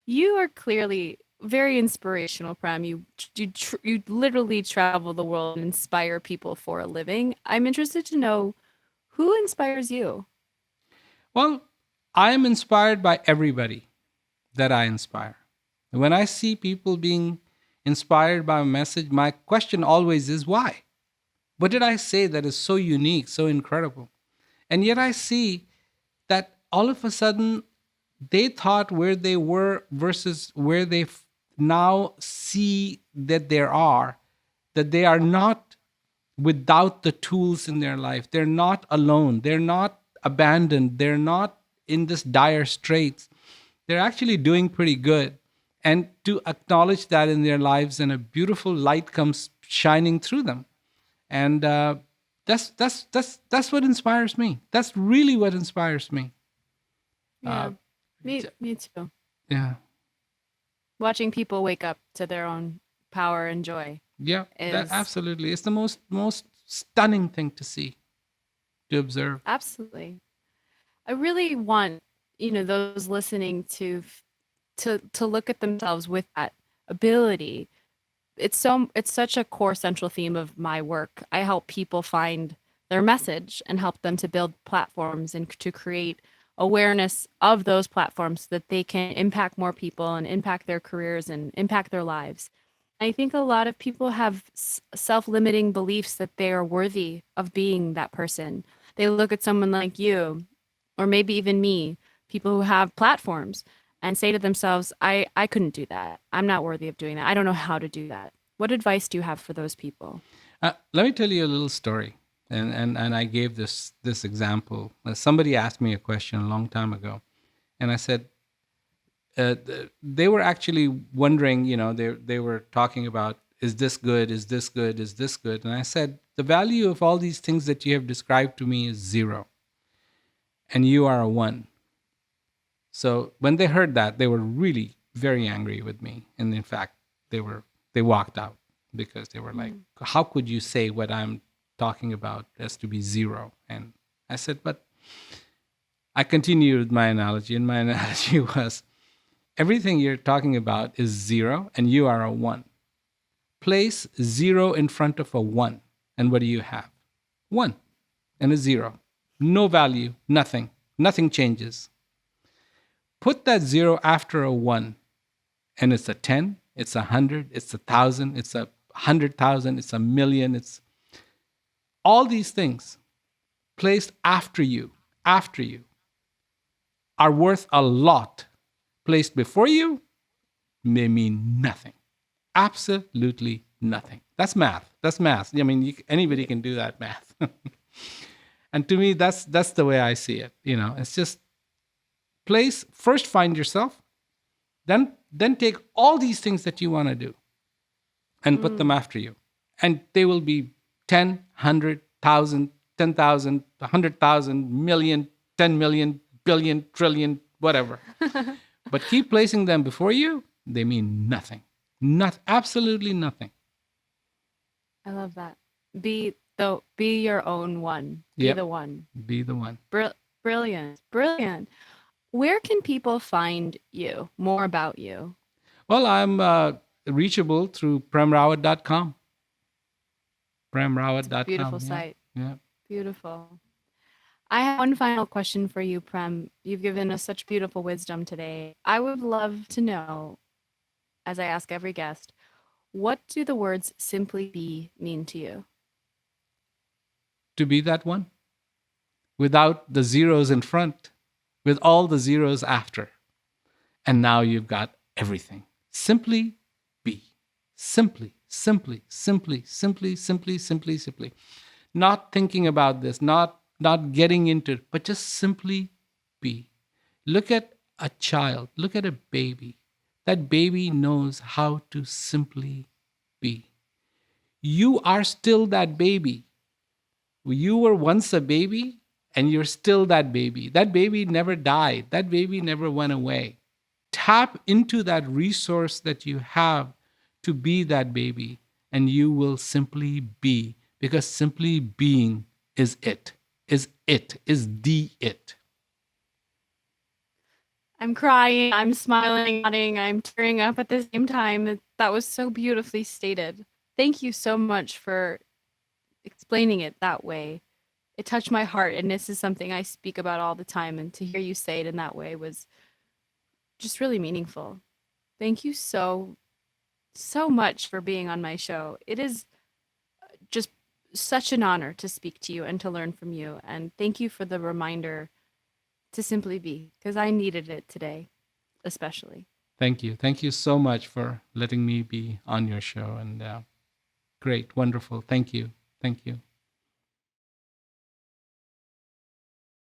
You are clearly very inspirational, Prem. You literally travel the world and inspire people for a living. I'm interested to know who inspires you. Well, I am inspired by everybody that I inspire. When I see people being inspired by a message, my question always is why? What did I say that is so unique, so incredible? And yet I see that all of a sudden they thought where they were versus where they now see that that they are not without the tools in their life. They're not alone. They're not abandoned. They're not in this dire straits. They're actually doing pretty good. And to acknowledge that in their lives, and a beautiful light comes shining through them. And that's what inspires me. That's really what inspires me. Yeah, me J- me too. Yeah, Watching people wake up to their own power and joy yeah, that is absolutely. It's the most stunning thing to see, to observe. absolutely. I really want, those listening to look at themselves with that ability. It's such a core central theme of my work. I help people find their message and help them to build platforms and to create awareness of those platforms so that they can impact more people and impact their careers and impact their lives. I think a lot of people have self-limiting beliefs that they are worthy of being that person. They look at someone like you, or maybe even me, people who have platforms, and say to themselves, I couldn't do that. I'm not worthy of doing that. I don't know how to do that. What advice do you have for those people? Let me tell you a little story. And I gave this example. Somebody asked me a question a long time ago, and I said they were actually wondering. They were talking about, is this good? Is this good? Is this good? And I said, the value of all these things that you have described to me is zero, and you are a one. So when they heard that, they were really very angry with me, and in fact, they walked out because they were like, Mm. "How could you say what I'm talking about as to be zero?" And I said, "But I continued my analogy, and my analogy was everything you're talking about is zero, and you are a one. Place zero in front of a one, and what do you have? One and a zero. No value, nothing. Nothing changes. Put that zero after a one, and it's a 10, it's 100, it's 1,000, it's 100,000, it's a million, it's all these things placed after you are worth a lot. Placed before you may mean nothing, absolutely nothing. That's math. That's math. I mean, anybody can do that math. And to me, that's the way I see it. It's just place first, find yourself, then take all these things that you want to do and put them Mm. after you. And they will be 10, 100,000, 10,000, 100,000, million, 10 million, billion, trillion, whatever. But keep placing them before you, they mean nothing. Not absolutely nothing. I love that. Be your own one. Be Yep. the one. Be the one. Brilliant. Brilliant. Where can people find you? More about you. Well, I'm reachable through premrawat.com. It's a beautiful Premrawat.com. Yeah. site. Yeah. Beautiful. I have one final question for you, Prem. You've given us such beautiful wisdom today. I would love to know, as I ask every guest, what do the words simply be mean to you? To be that one without the zeros in front, with all the zeros after. And now you've got everything. Simply be. Simply, simply, simply, simply, simply, simply, simply. Not thinking about this, not getting into it, but just simply be. Look at a child, look at a baby. That baby knows how to simply be. You are still that baby. You were once a baby and you're still that baby. That baby never died. That baby never went away. Tap into that resource that you have to be that baby, and you will simply be, because simply being is it, is the it. I'm crying, I'm smiling, nodding, I'm tearing up at the same time. That was so beautifully stated. Thank you so much for explaining it that way. It touched my heart, and this is something I speak about all the time. And to hear you say it in that way was just really meaningful. Thank you so much for being on my show. It is just such an honor to speak to you and to learn from you. And thank you for the reminder to simply be, because I needed it today, especially. Thank you. Thank you so much for letting me be on your show. And great, wonderful. Thank you. Thank you.